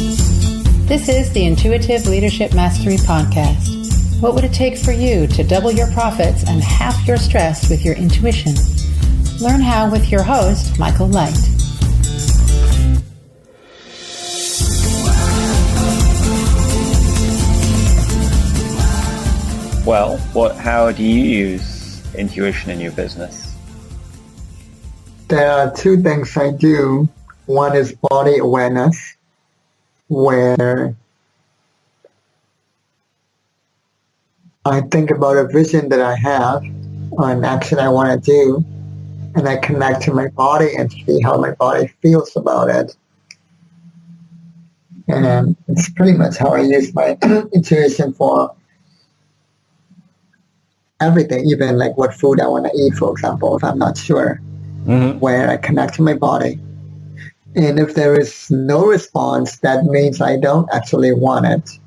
This is the Intuitive Leadership Mastery Podcast. What would it take for you to double your profits and half your stress with your intuition? Learn how with your host, Michael Light. Well, how do you use intuition in your business? There are two things I do. One is body awareness, where I think about a vision that I have or an action I want to do, and I connect to my body and see how my body feels about it. And it's pretty much how I use my intuition for everything, even like what food I want to eat, for example, if I'm not sure, where I connect to my body. And if there is no response, that means I don't actually want it.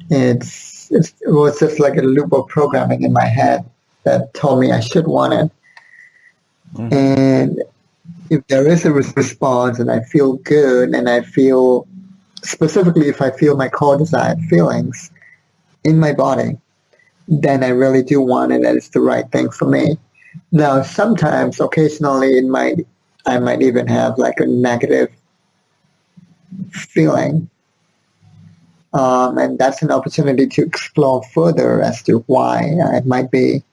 It was just like a loop of programming in my head that told me I should want it. And if there is a response and I feel good, and I feel, specifically if I feel my core desired feelings in my body, then I really do want it, and it's the right thing for me. Now, sometimes, occasionally, I might even have like a negative feeling. And that's an opportunity to explore further as to why it might be.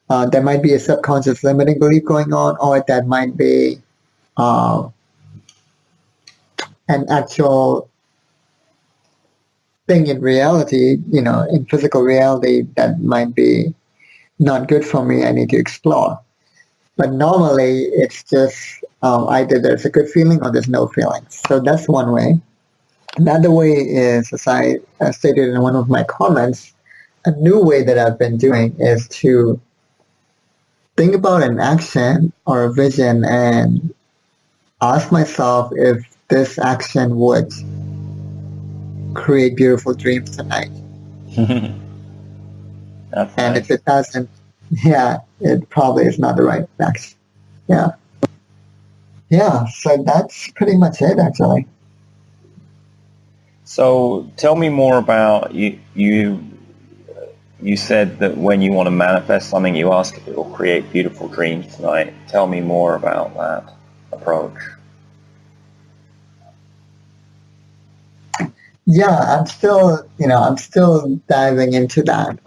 There might be a subconscious limiting belief going on, or that might be an actual thing in reality, in physical reality that might be not good for me. I need to explore. But normally it's just either there's a good feeling or there's no feelings. So that's one way. Another way is, as I stated in one of my comments, a new way that I've been doing is to think about an action or a vision and ask myself if this action would create beautiful dreams tonight. And if it doesn't, it probably is not the right action. So that's pretty much it, actually. So tell me more about you said that when you want to manifest something, you ask if it will create beautiful dreams tonight. Tell me more about that approach. I'm still diving into that.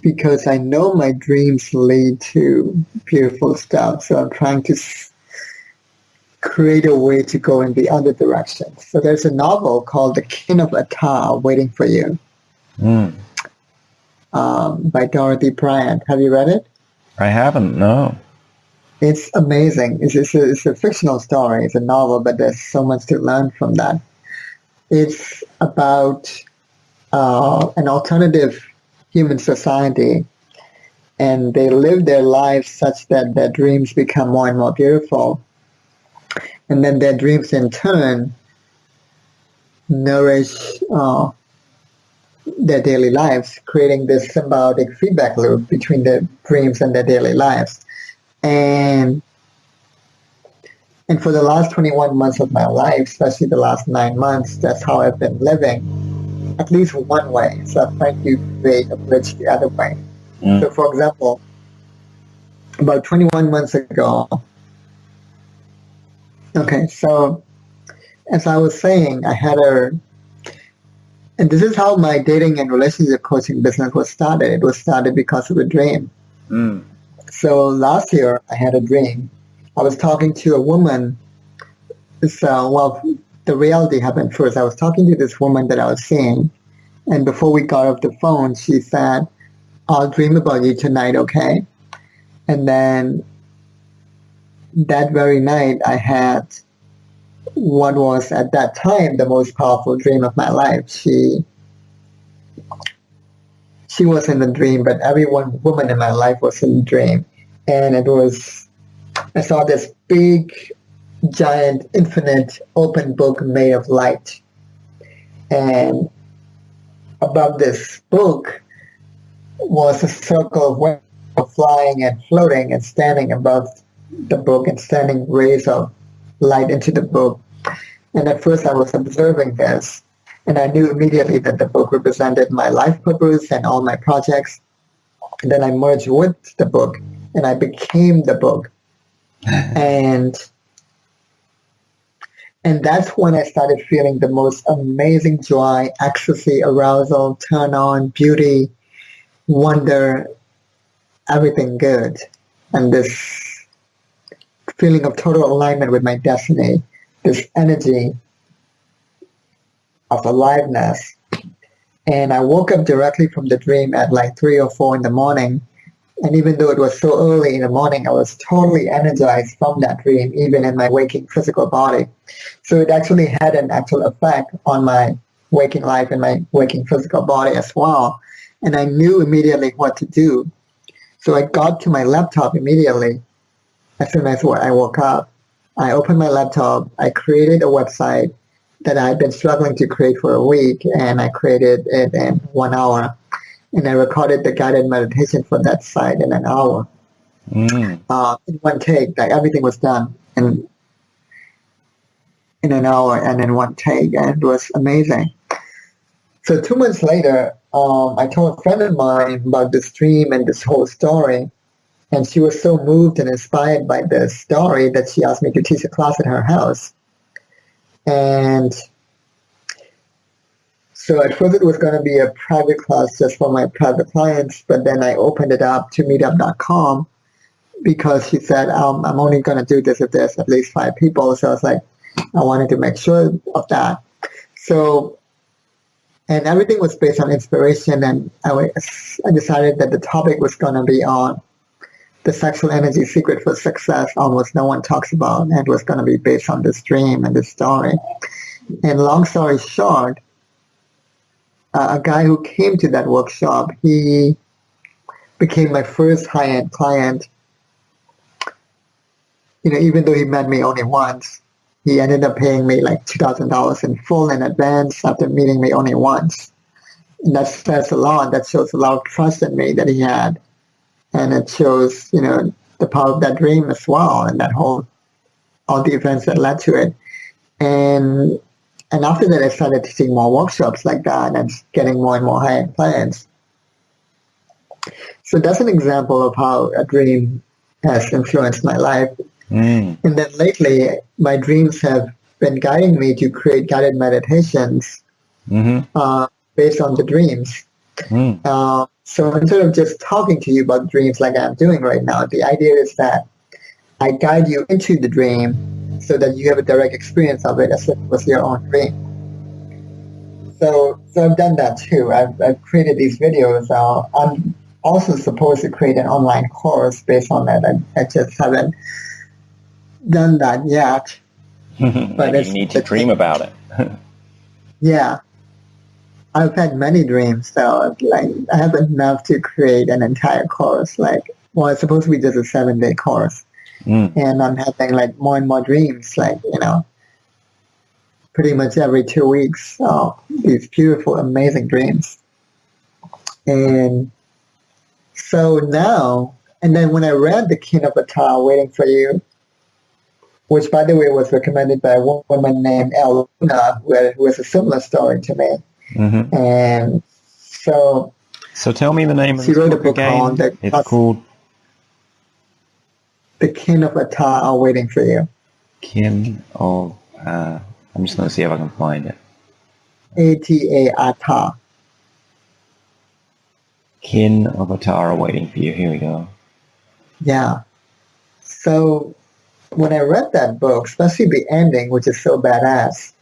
Because I know my dreams lead to beautiful stuff, so I'm trying to create a way to go in the other direction. So there's a novel called The King of Attar, Waiting for You, by Dorothy Bryant. Have you read it? I haven't, no. It's amazing. It's a fictional story. It's a novel, but there's so much to learn from that. It's about an alternative human society, and they live their lives such that their dreams become more and more beautiful. And then their dreams in turn nourish their daily lives, creating this symbiotic feedback loop between their dreams and their daily lives. And for the last 21 months of my life, especially the last 9 months, that's how I've been living, at least one way. So I'm trying to create a bridge the other way. So for example, about 21 months ago, so as I was saying, and this is how my dating and relationship coaching business was started. It was started because of a dream. So last year I had a dream. I was talking to a woman. The reality happened first. I was talking to this woman that I was seeing, and before we got off the phone, she said, "I'll dream about you tonight, okay?" And then that very night, I had what was at that time the most powerful dream of my life. She was in the dream, but every one woman in my life was in the dream. And I saw this big, giant, infinite, open book made of light. And above this book was a circle of women flying and floating and standing above the book and sending rays of light into the book. And at first I was observing this, and I knew immediately that the book represented my life purpose and all my projects. And then I merged with the book, and I became the book. And that's when I started feeling the most amazing joy, ecstasy, arousal, turn on, beauty, wonder, everything good. And this feeling of total alignment with my destiny, this energy of aliveness. And I woke up directly from the dream at like 3 or 4 in the morning. And even though it was so early in the morning, I was totally energized from that dream, even in my waking physical body. So it actually had an actual effect on my waking life and my waking physical body as well. And I knew immediately what to do. So I got to my laptop immediately as soon as I woke up. I opened my laptop. I created a website that I had been struggling to create for a week, and I created it in 1 hour. And I recorded the guided meditation for that site in an hour. In one take, like everything was done in an hour and in one take, and it was amazing. So 2 months later, I told a friend of mine about this dream and this whole story, and she was so moved and inspired by this story that she asked me to teach a class at her house. And so at first it was going to be a private class just for my private clients, but then I opened it up to meetup.com because she said, I'm only going to do this if there's at least 5 people. So I was like, I wanted to make sure of that. So, and everything was based on inspiration, and I decided that the topic was going to be on the sexual energy secret for success almost no one talks about, and it was going to be based on this dream and this story. And long story short, a guy who came to that workshop, he became my first high-end client. You know, even though he met me only once, he ended up paying me like $2,000 in full in advance after meeting me only once. And that says a lot. That shows a lot of trust in me that he had. And it shows, you know, the power of that dream as well, and that all the events that led to it. And after that, I started teaching more workshops like that and getting more and more high-end clients. So that's an example of how a dream has influenced my life. And then lately, my dreams have been guiding me to create guided meditations based on the dreams. So instead of just talking to you about dreams like I'm doing right now, the idea is that I guide you into the dream so that you have a direct experience of it as if it was your own dream. So I've done that too. I've created these videos. I'm also supposed to create an online course based on that. I just haven't done that yet. But you need to dream about it. Yeah. I've had many dreams, so like I have enough to create an entire course. Like, well, it's supposed to be just a 7-day course, and I'm having like more and more dreams, like, you know, pretty much every 2 weeks. So these beautiful, amazing dreams. And so now, and then when I read The King of Atar, Waiting for You, which by the way was recommended by a woman named Luna, who has a similar story to me. And so tell me the name of she the wrote a book book again. It's called The King of Atar, Waiting for You. Kin of I'm just going to see if I can find it. Atar. Kin of Atar, Waiting for You. Here we go. Yeah. So when I read that book, especially the ending, which is so badass,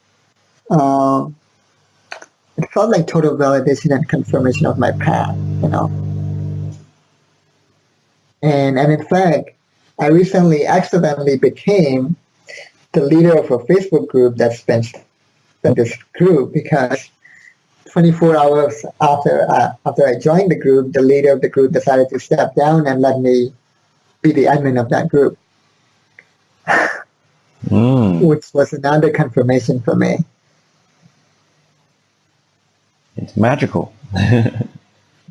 it felt like total validation and confirmation of my path, you know. And in fact, I recently accidentally became the leader of a Facebook group that's been in this group because 24 hours after I joined the group, the leader of the group decided to step down and let me be the admin of that group, which was another confirmation for me. It's magical.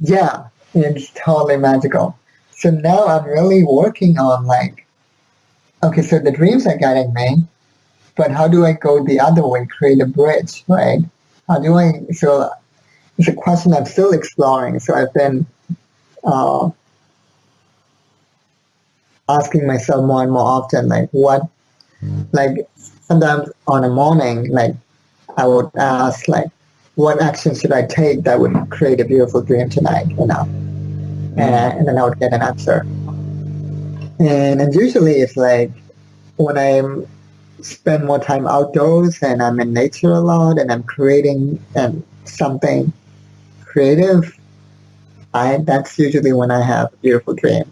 Yeah, it's totally magical. So now I'm really working on like okay, so the dreams are guiding me, but how do I go the other way, create a bridge, right? So it's a question I'm still exploring. So I've been asking myself more and more often, like sometimes on a morning, like I would ask, like, what action should I take that would create a beautiful dream tonight, and then I would get an answer. And usually it's like when I spend more time outdoors and I'm in nature a lot and I'm creating something creative, that's usually when I have a beautiful dream.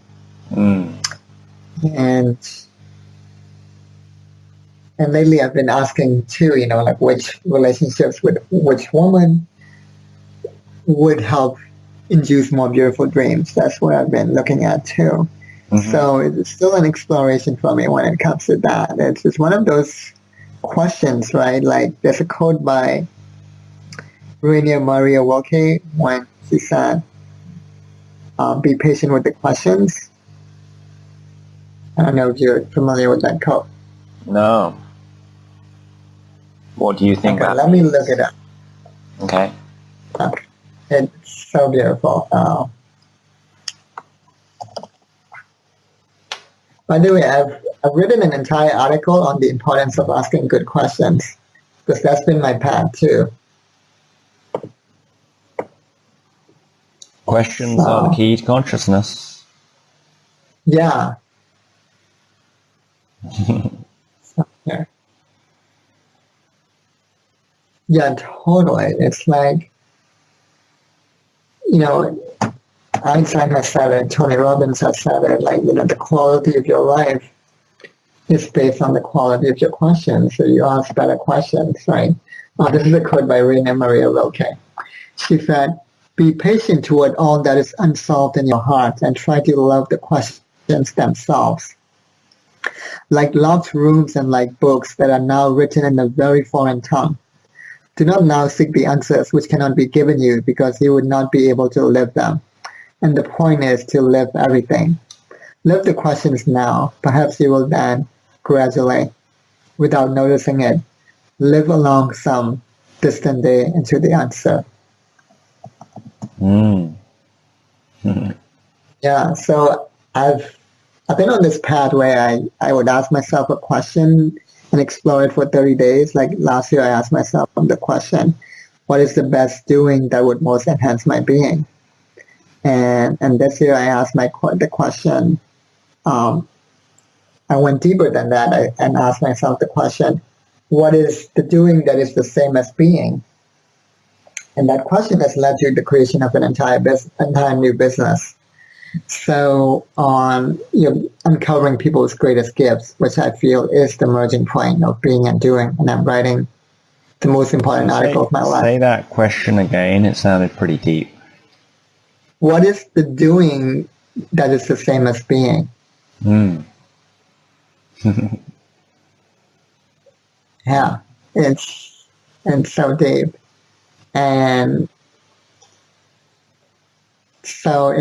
And lately I've been asking too, like which relationships with which woman would help induce more beautiful dreams. That's what I've been looking at too. So it's still an exploration for me when it comes to that. It's one of those questions, right? Like there's a quote by Rainer Maria Rilke when she said, be patient with the questions. I don't know if you're familiar with that quote. No. What do you think? Okay, let me look it up. Okay. It's so beautiful. By the way, I've written an entire article on the importance of asking good questions, because that's been my path too. Questions are the key to consciousness. Yeah. Yeah, totally. It's like, Einstein has said it, Tony Robbins has said it, like, the quality of your life is based on the quality of your questions. So you ask better questions, right? This is a quote by Rainer Maria Rilke. She said, be patient toward all that is unsolved in your heart and try to love the questions themselves. Like locked rooms and like books that are now written in a very foreign tongue. Do not now seek the answers which cannot be given you because you would not be able to live them. And the point is to live everything. Live the questions now. Perhaps you will then, gradually, without noticing it, live along some distant day into the answer. Yeah, so I've been on this path where I would ask myself a question and explore it for 30 days. Like last year, I asked myself the question, what is the best doing that would most enhance my being? And this year, I asked the question, I went deeper than that and asked myself the question, what is the doing that is the same as being? And that question has led to the creation of an entire new business. So on uncovering people's greatest gifts, which I feel is the merging point of being and doing, and I'm writing the most important article of my life. Say that question again. It sounded pretty deep. What is the doing that is the same as being? Yeah, it's so deep, and so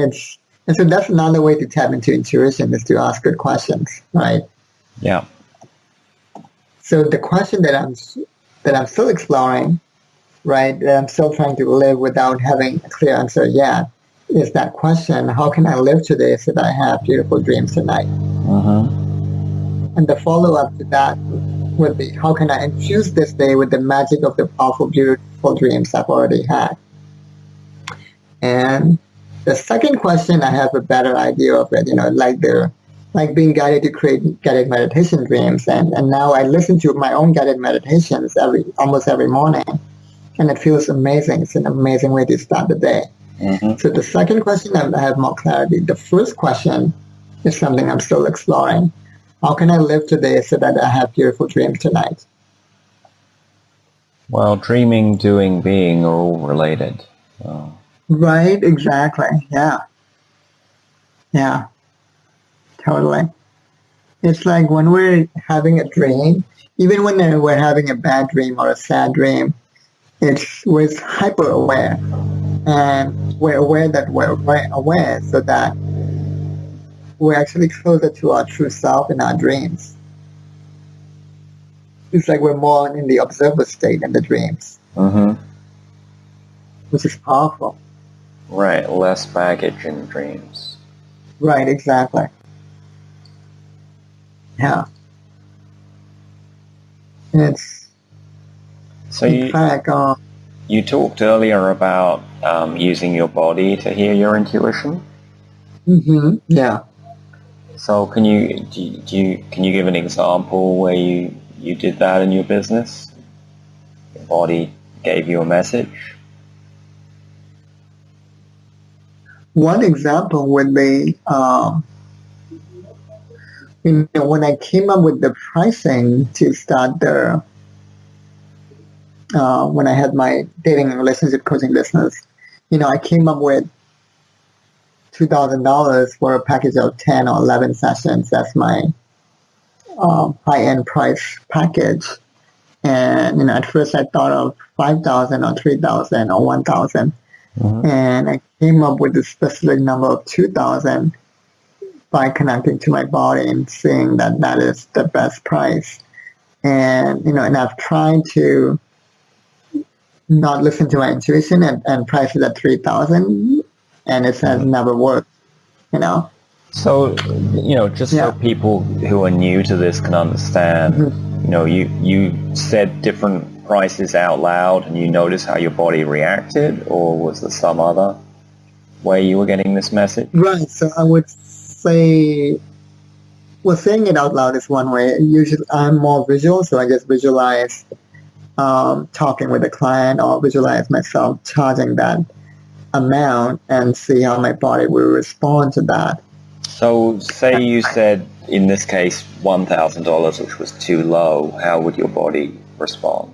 that's another way to tap into intuition, is to ask good questions, right? Yeah. So the question that I'm still exploring, right, that I'm still trying to live without having a clear answer yet, is that question, how can I live today so that I have beautiful dreams tonight? And the follow-up to that would be, how can I infuse this day with the magic of the powerful, beautiful dreams I've already had? And the second question, I have a better idea of it, like being guided to create guided meditation dreams. And now I listen to my own guided meditations almost every morning. And it feels amazing. It's an amazing way to start the day. So the second question, I have more clarity. The first question is something I'm still exploring. How can I live today so that I have beautiful dreams tonight? Well, dreaming, doing, being are all related. So. Right, exactly. Yeah, totally. It's like when we're having a dream, even when we're having a bad dream or a sad dream, we're hyper aware, and we're aware that we're aware, so that we're actually closer to our true self in our dreams. It's like we're more in the observer state in the dreams, which is powerful. Right, less baggage in dreams. Right, exactly. Yeah. It's, So in fact, you talked earlier about using your body to hear your intuition. Yeah. So can you give an example where you did that in your business? Your body gave you a message. One example would be, when I came up with the pricing to start when I had my dating and relationship coaching business, I came up with $2,000 for a package of 10 or 11 sessions. That's my high-end price package. And, at first I thought of 5,000 or 3,000 or 1,000. And I came up with the specific number of 2,000 by connecting to my body and seeing that is the best price. And, and I've tried to not listen to my intuition and price it at 3,000, and it has never worked, So, just so people who are new to this can understand, you said different prices out loud and you noticed how your body reacted, or was there some other way you were getting this message? Right, so I would say, saying it out loud is one way. Usually I'm more visual, so I just visualize talking with a client or visualize myself charging that amount and see how my body will respond to that. So say you said, in this case, $1,000, which was too low, how would your body respond?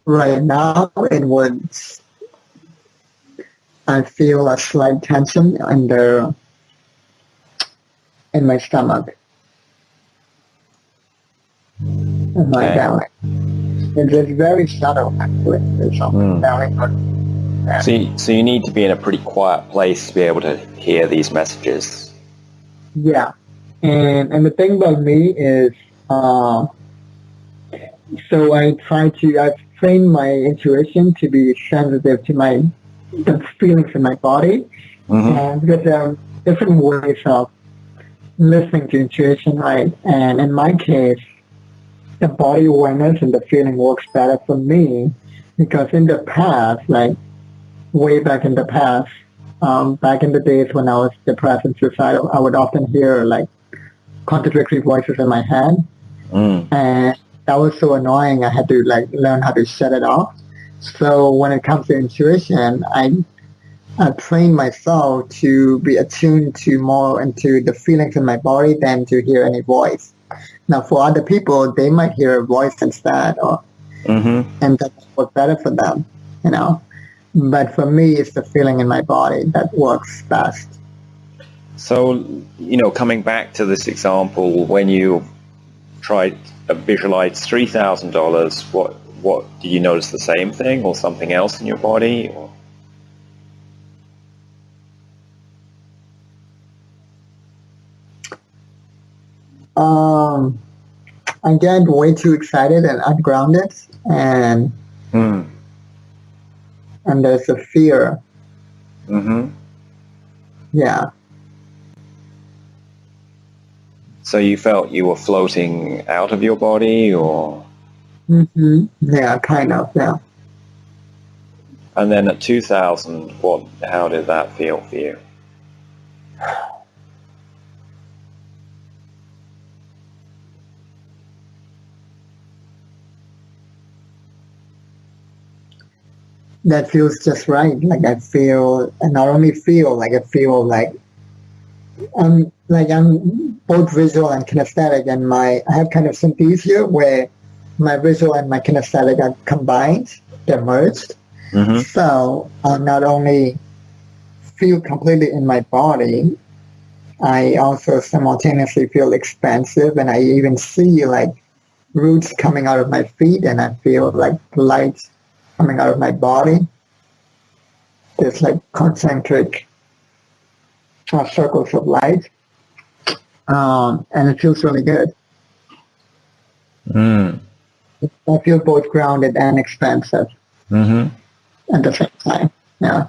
Right now, I feel a slight tension in my stomach, in my belly. It's very subtle, actually. There's something belly. So you need to be in a pretty quiet place to be able to hear these messages. Yeah. And the thing about me is, so I've trained my intuition to be sensitive to the feelings in my body. And because there are different ways of listening to intuition, right? And in my case, the body awareness and the feeling works better for me because in the past, like way back in the past, back in the days when I was depressed and suicidal, I would often hear like contradictory voices in my head. And that was so annoying. I had to like learn how to shut it off. So when it comes to intuition, I trained myself to be attuned to more into the feelings in my body than to hear any voice. Now, for other people, they might hear a voice instead, and that would work better for them, But for me, it's the feeling in my body that works best. So, coming back to this example, when you tried to visualize $3,000, what did you notice the same thing or something else in your body? Or? I get way too excited and ungrounded, and there's a fear. Yeah. So you felt you were floating out of your body, or? Yeah, kind of, yeah. And then at 2,000, how did that feel for you? That feels just right. Like I feel, and not only feel, like I feel like I'm both visual and kinesthetic, and I have kind of synesthesia where my visual and my kinesthetic are combined, they're merged. So I not only feel completely in my body, I also simultaneously feel expansive, and I even see like roots coming out of my feet, and I feel like lights coming out of my body. There's like concentric circles of light, and it feels really good. I feel both grounded and expansive at the same time. Yeah.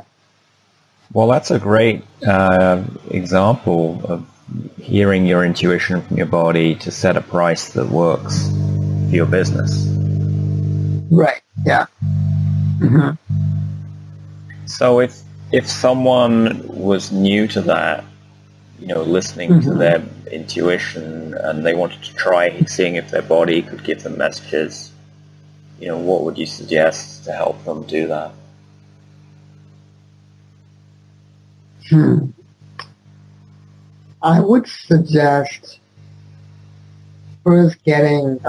Well, that's a great example of hearing your intuition from your body to set a price that works for your business. Right. Yeah. So if someone was new to that, listening to their intuition, and they wanted to try seeing if their body could give them messages, what would you suggest to help them do that? I would suggest first getting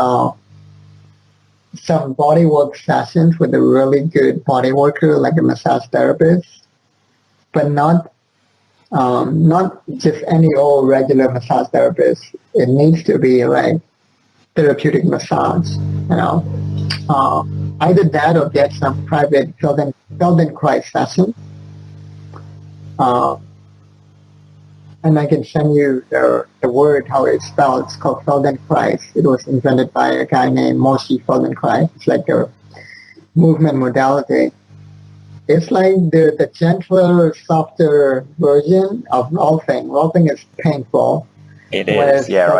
some bodywork sessions with a really good body worker, like a massage therapist, but not just any old regular massage therapist. It needs to be like therapeutic massage, either that or get some private Feldenkrais session. And I can send you the word, how it's spelled. It's called Feldenkrais. It was invented by a guy named Moshé Feldenkrais. It's like a movement modality. It's like the gentler, softer version of rolfing. Rolfing is painful. It is, yeah.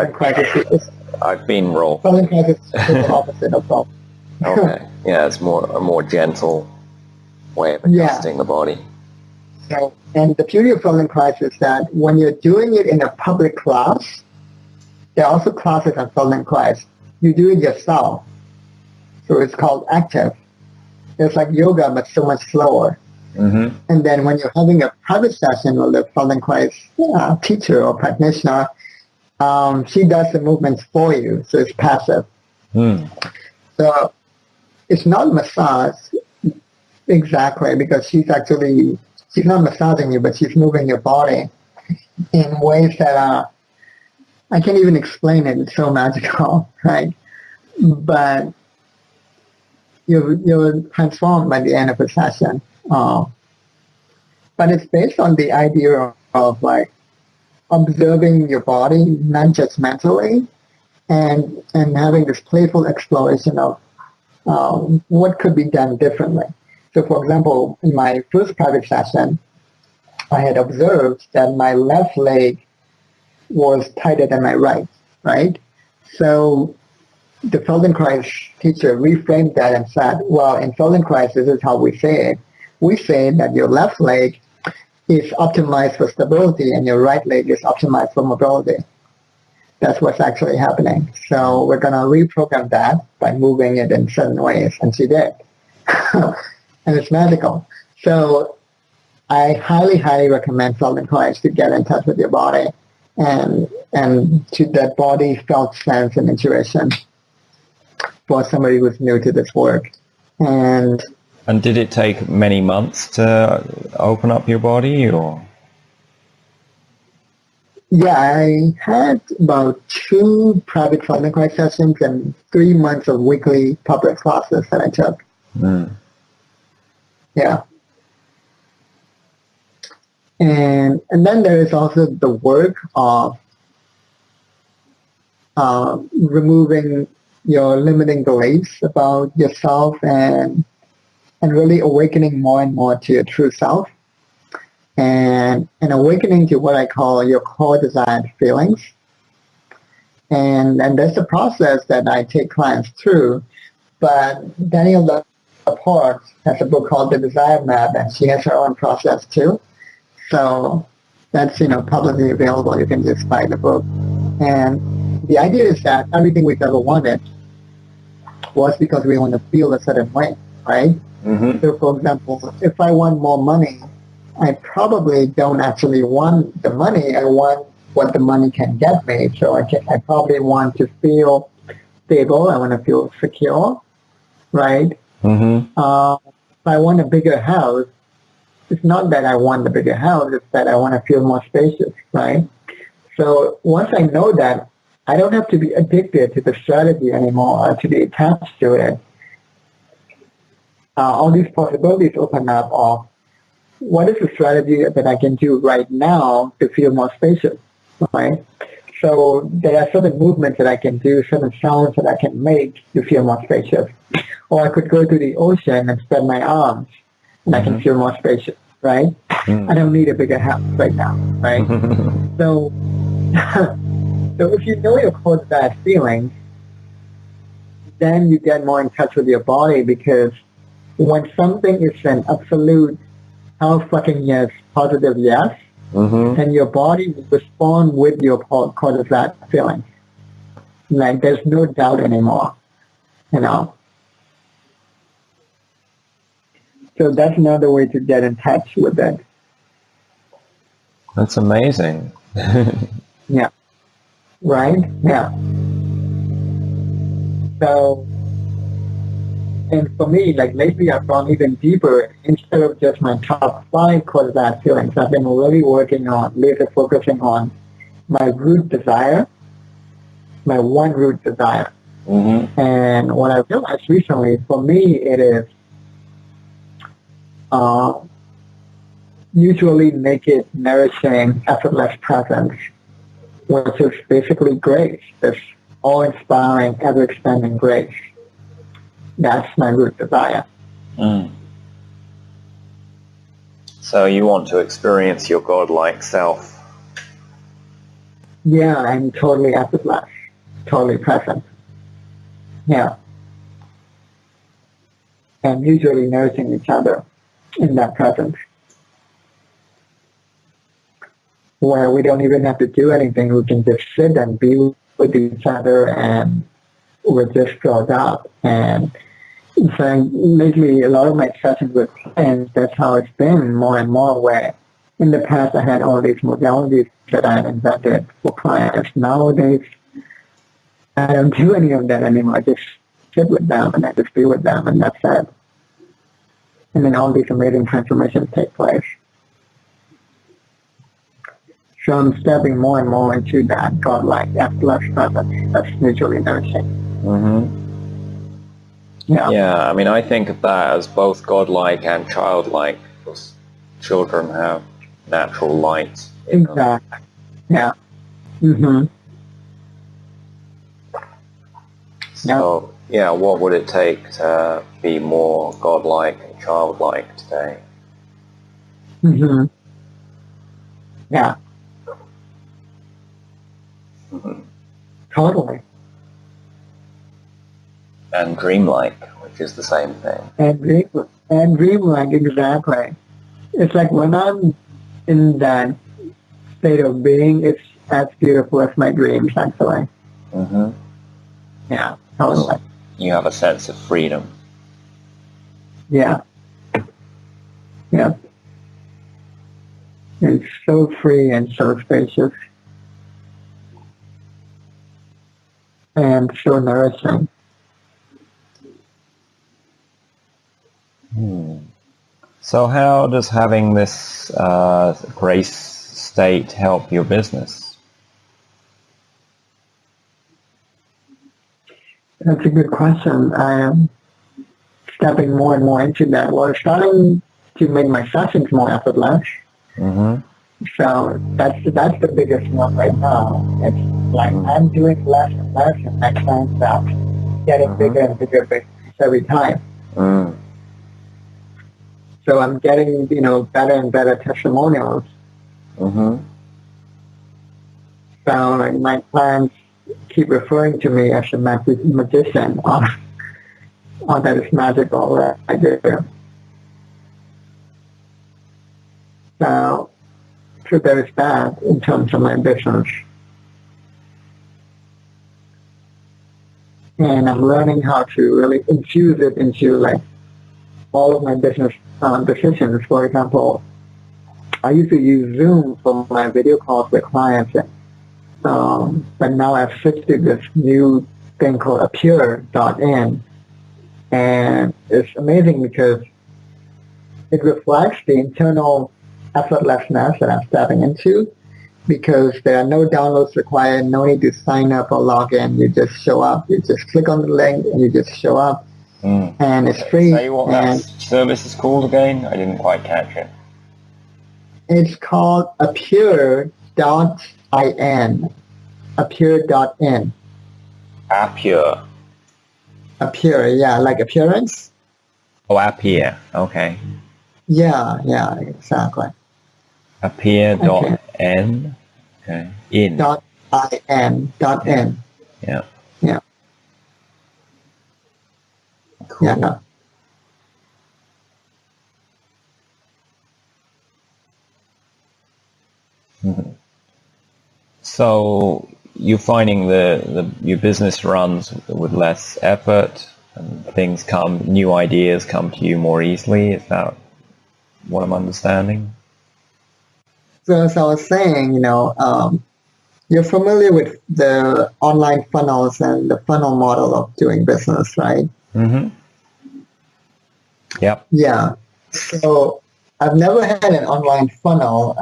I've been rolfed. Feldenkrais is the opposite of rolfing. Okay, yeah, it's a more gentle way of adjusting the body. So, and the beauty of Feldenkrais is that when you're doing it in a public class, there are also classes on Feldenkrais. You do it yourself. So it's called active. It's like yoga, but so much slower. And then when you're having a private session with a Feldenkrais teacher or practitioner, she does the movements for you. So it's passive. So it's not massage exactly, because she's not massaging you, but she's moving your body in ways that I can't even explain it. It's so magical, right? But you're transformed by the end of the session. But it's based on the idea of like observing your body, not just mentally, and having this playful exploration of what could be done differently. So, for example, in my first private session, I had observed that my left leg was tighter than my right? So the Feldenkrais teacher reframed that and said, well, in Feldenkrais, this is how we say it. We say that your left leg is optimized for stability and your right leg is optimized for mobility. That's what's actually happening. So we're going to reprogram that by moving it in certain ways. And she did. And it's magical. So I highly, highly recommend Feldenkrais to get in touch with your body and to that body felt sense and intuition for somebody who's new to this work. And did it take many months to open up your body, or? Yeah, I had about 2 private Feldenkrais sessions and 3 months of weekly public classes that I took. Yeah. And then there is also the work of removing your limiting beliefs about yourself and really awakening more and more to your true self and awakening to what I call your core desired feelings. And there's a process that I take clients through, but Danielle Laporte has a book called The Desire Map, and she has her own process too. So that's, publicly available. You can just buy the book. And the idea is that everything we've ever wanted was because we want to feel a certain way, right? So, for example, if I want more money, I probably don't actually want the money. I want what the money can get me. So I probably want to feel stable. I want to feel secure, right? If I want a bigger house, it's not that I want the bigger house, it's that I want to feel more spacious, right? So once I know that, I don't have to be addicted to the strategy anymore or to be attached to it. All these possibilities open up of what is the strategy that I can do right now to feel more spacious, right? So there are certain movements that I can do, certain sounds that I can make to feel more spacious. Or I could go to the ocean and spread my arms and I can feel more spacious, right? I don't need a bigger house right now, right? So, so if you know your core desire feelings, then you get more in touch with your body, because when something is an absolute hell fucking yes, positive yes, then your body will respond with your core desire feelings. Like there's no doubt anymore, you know. So that's another way to get in touch with it. That's amazing. Yeah. Right? Yeah. So, and for me, like lately I've gone even deeper. Instead of just my top 5 core desire feelings, I've been really working on, laser focusing on my root desire, my one root desire. And what I realized recently, for me, it is mutually naked, nourishing, effortless presence, which is basically grace, this all-inspiring, ever-expanding grace. That's my root desire. So you want to experience your godlike self. Yeah, I'm totally effortless, totally present. Yeah. And mutually nourishing each other in that presence, where we don't even have to do anything. We can just sit and be with each other, and we're just filled up. And so lately, a lot of my sessions with clients, that's how it's been more and more, where in the past I had all these modalities that I had invented for clients. Nowadays, I don't do any of that anymore. I just sit with them and I just be with them, and that's it. And then all these amazing transformations take place. So I'm stepping more and more into that godlike, effortless presence that's mutually nourishing. Yeah, I mean, I think of that as both godlike and childlike, because children have natural light. Exactly. Yeah. So, yeah, what would it take to be more godlike and childlike today? Yeah. Totally. And dreamlike, which is the same thing. And dreamlike, exactly. It's like when I'm in that state of being, it's as beautiful as my dreams, actually. Yeah, totally. You have a sense of freedom. Yeah. Yeah. It's so free and so spacious. And so nourishing. So how does having this grace state help your business? That's a good question. I am stepping more and more into that. We're starting to make my sessions more effortless. So that's the biggest one right now. It's like I'm doing less and less, and my clients are getting bigger and bigger every time. So I'm getting, better and better testimonials. So like my clients keep referring to me as a magician. Oh, that is magical, right? I do. So there is that in terms of my business. And I'm learning how to really infuse it into like all of my business decisions. For example, I used to use Zoom for my video calls with clients, but now I've switched to this new thing called appear.in, and it's amazing because it reflects the internal effortlessness that I'm stepping into, because there are no downloads required, no need to sign up or log in. You just show up. You just click on the link and you just show up. And it's free. Say what that service is called again? I didn't quite catch it. It's called Appear.in. Appear.in. Appear. Appear, yeah, like appearance. Oh, Appear. Okay. Yeah, exactly. Appear.n. Okay. In. .in. Yeah. Yeah. Cool. Yeah. Mm-hmm. So you're finding your business runs with less effort, and new ideas come to you more easily. Is that what I'm understanding? So as I was saying, you're familiar with the online funnels and the funnel model of doing business, right? Mm-hmm. Yep. Yeah. So I've never had an online funnel,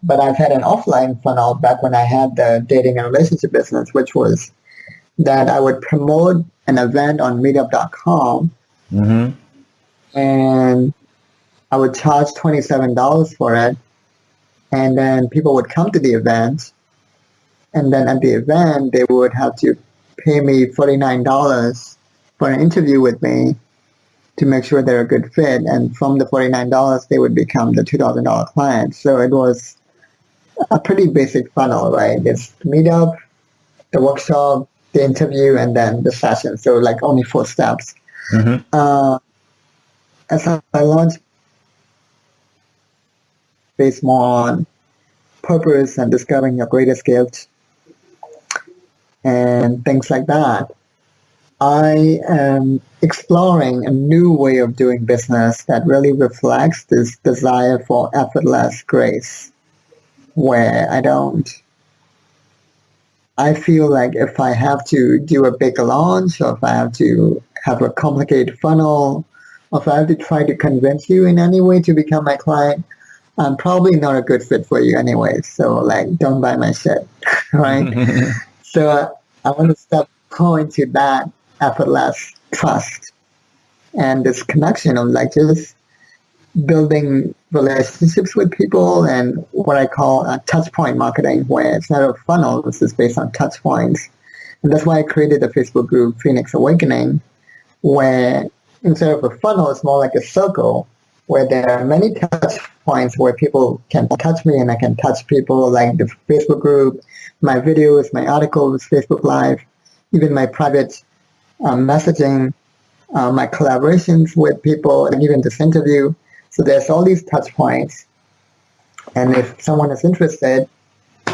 but I've had an offline funnel back when I had the dating and relationship business, which was that I would promote an event on MeetuUp.com, and I would charge $27 for it, and then people would come to the event, and then at the event they would have to pay me $49 for an interview with me to make sure they're a good fit, and from the $49 they would become the $2,000 client. So it was a pretty basic funnel, right? It's Meetup, the workshop, the interview, and then the session. So like only 4 steps. As I launched, based more on purpose and discovering your greatest gift and things like that, I am exploring a new way of doing business that really reflects this desire for effortless grace, where I feel like if I have to do a big launch, or if I have to have a complicated funnel, or if I have to try to convince you in any way to become my client, I'm probably not a good fit for you anyway. So like, don't buy my shit, right? So I want to step more into that effortless trust and this connection of like just building relationships with people, and what I call touch point marketing, where it's not a funnel, this is based on touch points. And that's why I created the Facebook group Phoenix Awakening, where instead of a funnel, it's more like a circle where there are many touch points where people can touch me and I can touch people, like the Facebook group, my videos, my articles, Facebook Live, even my private messaging, my collaborations with people, and even this interview. So there's all these touch points. And if someone is interested,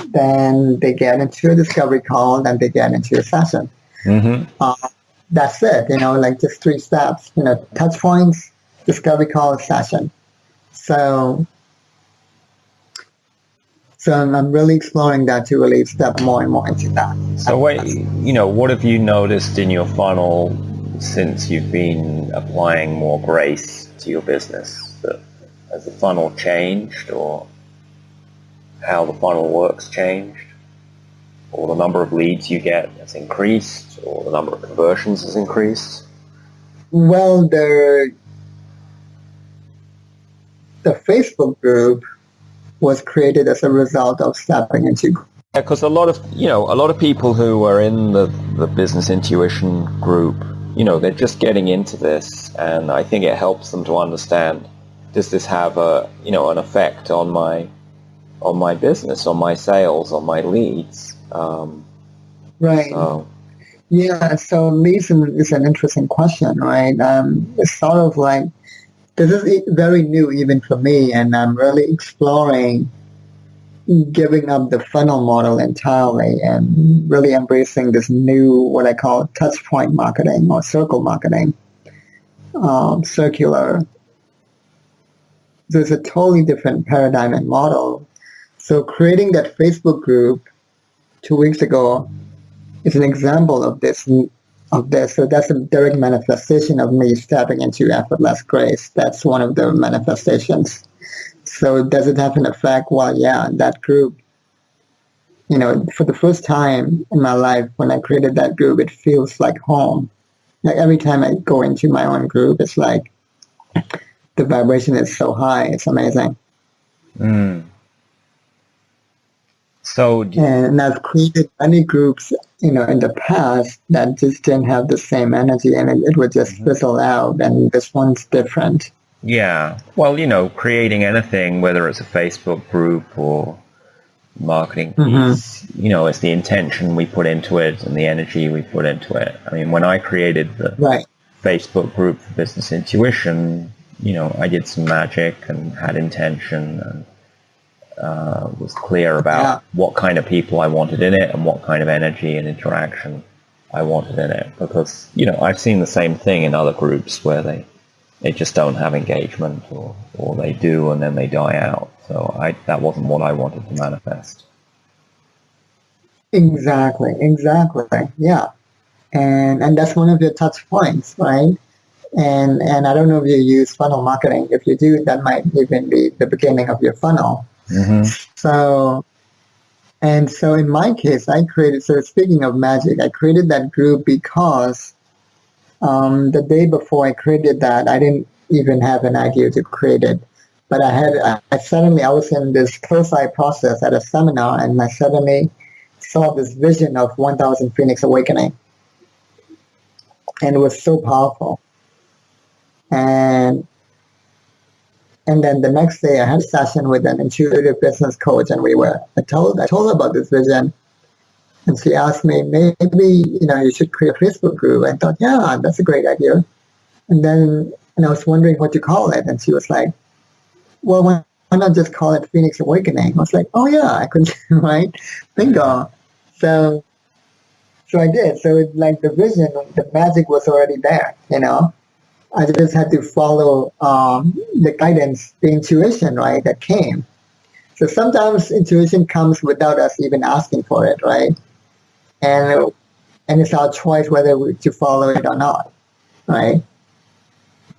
then they get into a discovery call, then they get into a session. That's it, like just 3 steps, touch points, discovery call, session. So I'm really exploring that to really step more and more into that. So what have you noticed in your funnel since you've been applying more grace to your business? Has the funnel changed, or how the funnel works changed? Or the number of leads you get has increased, or the number of conversions has increased? Well, the Facebook group was created as a result of stepping into. Because a lot of people who are in the business intuition group, they're just getting into this, and I think it helps them to understand, does this have an effect on my business, on my sales, on my leads? Right. So. Yeah. So leads is an interesting question, right? It's sort of like, this is very new even for me, and I'm really exploring giving up the funnel model entirely and really embracing this new, what I call touch point marketing or circle marketing, circular. So it's a totally different paradigm and model. So creating that Facebook group 2 weeks ago is an example of this. So that's a direct manifestation of me stepping into effortless grace. That's one of the manifestations. So does it have an effect? Well, yeah, that group for the first time in my life, when I created that group, it feels like home. Like every time I go into my own group, it's like the vibration is so high. It's amazing. So, and I've created many groups, in the past that just didn't have the same energy, and it would just fizzle out. And this one's different. Yeah. Well, creating anything, whether it's a Facebook group or marketing piece, it's the intention we put into it and the energy we put into it. I mean, when I created the Facebook group for Business Intuition, I did some magic and had intention and was clear about what kind of people I wanted in it and what kind of energy and interaction I wanted in it. Because, I've seen the same thing in other groups where they just don't have engagement, or they do and then they die out. So that wasn't what I wanted to manifest. Exactly. Yeah. And that's one of your touch points, right? And I don't know if you use funnel marketing. If you do, that might even be the beginning of your funnel. So in my case, so speaking of magic, I created that group because the day before I created that, I didn't even have an idea to create it. But I was in this close-eye process at a seminar, and I suddenly saw this vision of 1,000 Phoenix Awakening. And it was so powerful. And then the next day I had a session with an intuitive business coach, and I told her about this vision. And she asked me, maybe, you should create a Facebook group. I thought, yeah, that's a great idea. And I was wondering what to call it. And she was like, well, why not just call it Phoenix Awakening? I was like, oh yeah, I could, right? Bingo. So I did. So it's like the vision, the magic was already there, I just had to follow the guidance, the intuition, right, that came. So sometimes intuition comes without us even asking for it, right? And it's our choice whether to follow it or not, right?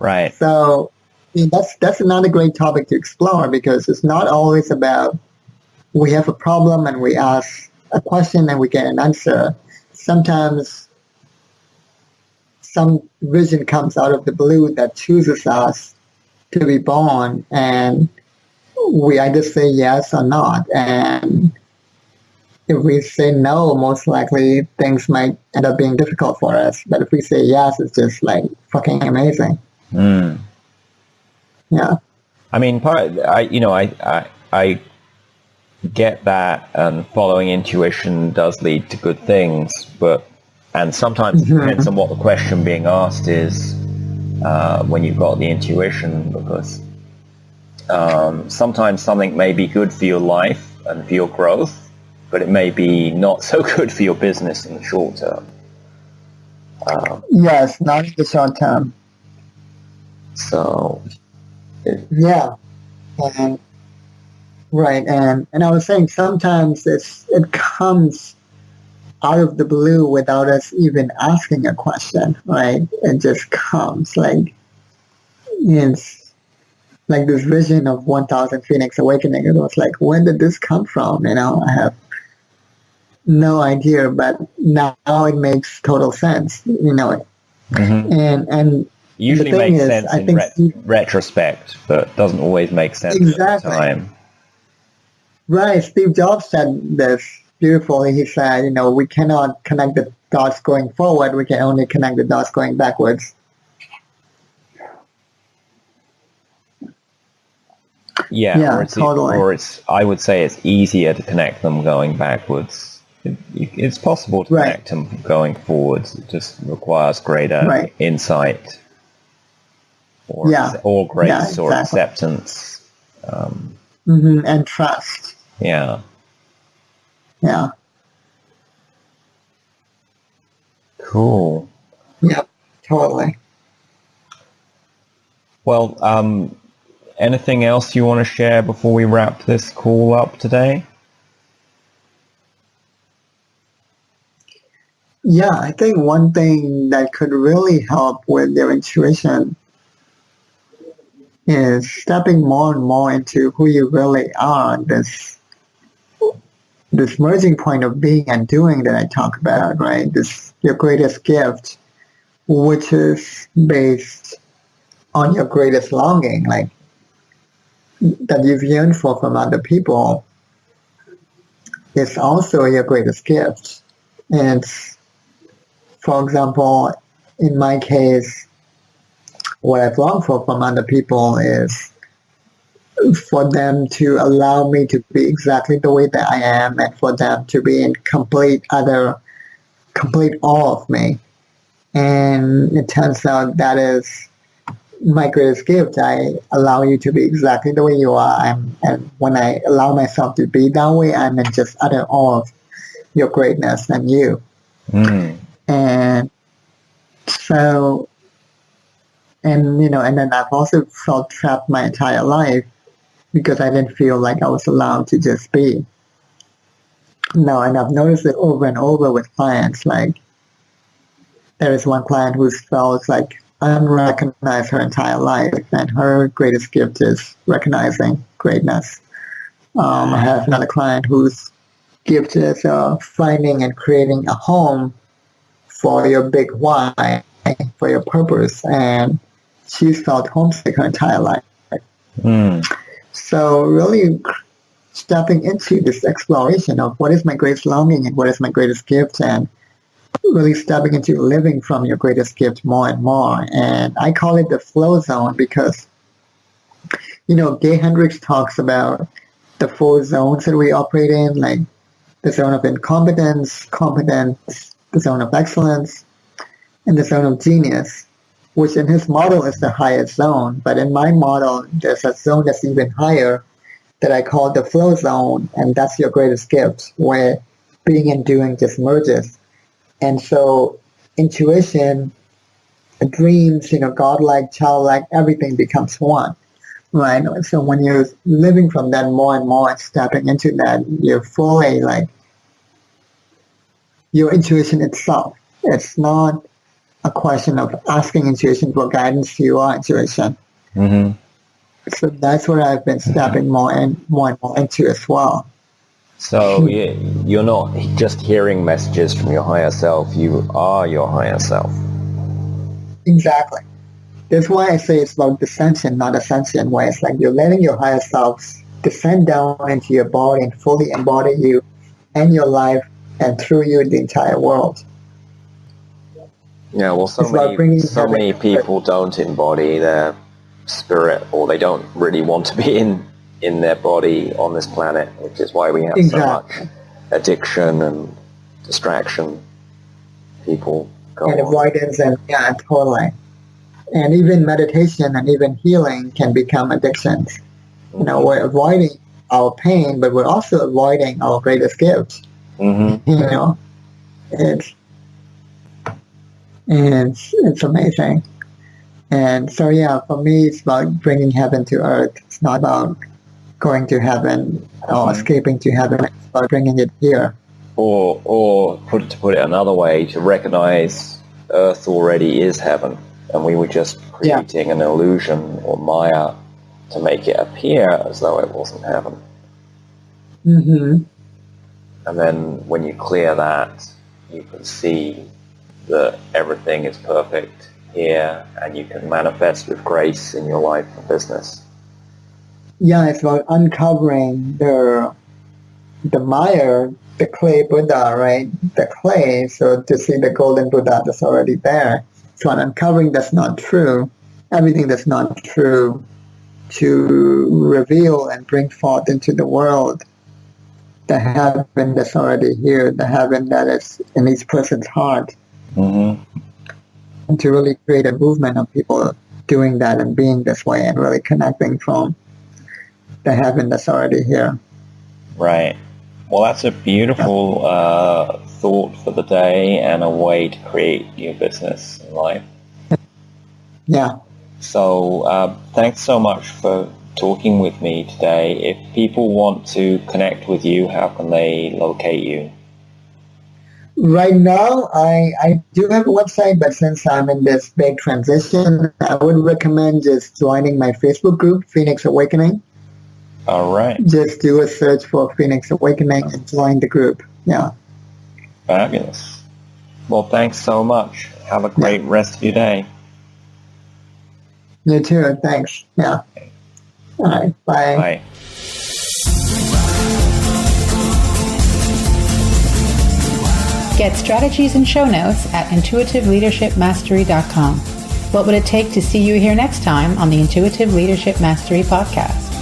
Right. So that's another great topic to explore, because it's not always about we have a problem and we ask a question and we get an answer. Sometimes some vision comes out of the blue that chooses us to be born, and we either say yes or not. And if we say no, most likely things might end up being difficult for us. But if we say yes, it's just like fucking amazing. Yeah. I mean, I get that, and following intuition does lead to good things, and sometimes it depends on what the question being asked is when you've got the intuition, because sometimes something may be good for your life and for your growth, but it may be not so good for your business in the short term. Yes, not in the short term. So, yeah, and right, and I was saying sometimes it comes out of the blue without us even asking a question, right? It just comes it's like this vision of 1,000 Phoenix Awakening. It was like, when did this come from? I have no idea, but now it makes total sense, and usually makes sense in retrospect, but doesn't always make sense at the time. Right. Steve Jobs said this beautifully. He said, we cannot connect the dots going forward. We can only connect the dots going backwards. Yeah, totally. Or I would say it's easier to connect them going backwards. It's possible to connect them going forwards. It just requires greater insight or grace or acceptance. And trust. Yeah. Yeah. Cool. Yep, totally. Well, anything else you want to share before we wrap this call up today? Yeah, I think one thing that could really help with their intuition is stepping more and more into who you really are, this this merging point of being and doing that I talk about, right? This your greatest gift, which is based on your greatest longing, like that you've yearned for from other people, is also your greatest gift. And for example, in my case, what I've longed for from other people is for them to allow me to be exactly the way that I am, and for them to be in complete awe of me. And it turns out that is my greatest gift. I allow you to be exactly the way you are. And when I allow myself to be that way, I'm in just utter awe of your greatness and you. And so, and then I've also felt trapped my entire life because I didn't feel like I was allowed to just be. No, and I've noticed it over and over with clients. Like, there is one client who's felt like unrecognized her entire life, and her greatest gift is recognizing greatness. I have another client whose gift is finding and creating a home for your big why, for your purpose, and she's felt homesick her entire life. So really stepping into this exploration of what is my greatest longing and what is my greatest gift, and really stepping into living from your greatest gift more and more. And I call it the flow zone because, Gay Hendricks talks about the 4 zones that we operate in, like the zone of incompetence, competence, the zone of excellence, and the zone of genius, which in his model is the highest zone. But in my model, there's a zone that's even higher that I call the flow zone, and that's your greatest gift, where being and doing just merges. And so intuition, dreams, godlike, childlike, everything becomes one, right? So when you're living from that more and more and stepping into that, you're fully like your intuition itself. It's not a question of asking intuition for guidance. You are intuition. So that's where I've been stepping more and more into as well. So you're not just hearing messages from your higher self, you are your higher self. Exactly. That's why I say it's about descension, not ascension, where it's like you're letting your higher self descend down into your body and fully embody you and your life, and through you the entire world. Yeah, well, so many people don't embody their spirit, or they don't really want to be in their body on this planet, which is why we have so much addiction and distraction. People go and avoidance, and totally. And even meditation and even healing can become addictions. We're avoiding our pain, but we're also avoiding our greatest gifts. It's amazing. And so, for me, it's about bringing heaven to earth. It's not about going to heaven or escaping to heaven. It's about bringing it here. Or to put it another way, to recognize earth already is heaven, and we were just creating an illusion or Maya to make it appear as though it wasn't heaven. And then when you clear that, you can see that everything is perfect here, and you can manifest with grace in your life and business. Yeah, it's about uncovering the mire, the clay Buddha, right? The clay, so to see the golden Buddha that's already there. So uncovering that's not true, everything that's not true, to reveal and bring forth into the world the heaven that's already here, the heaven that is in each person's heart. And to really create a movement of people doing that and being this way and really connecting from the heaven that's already here. Right. Well, that's a beautiful thought for the day and a way to create new business in life. Yeah. So thanks so much for talking with me today. If people want to connect with you, how can they locate you? Right now, I do have a website, but since I'm in this big transition, I would recommend just joining my Facebook group, Phoenix Awakening. All right. Just do a search for Phoenix Awakening and join the group. Yeah. Fabulous. Well, thanks so much. Have a great rest of your day. You too. Thanks. Yeah. All right. Bye. Bye. Get strategies and show notes at intuitiveleadershipmastery.com. What would it take to see you here next time on the Intuitive Leadership Mastery Podcast?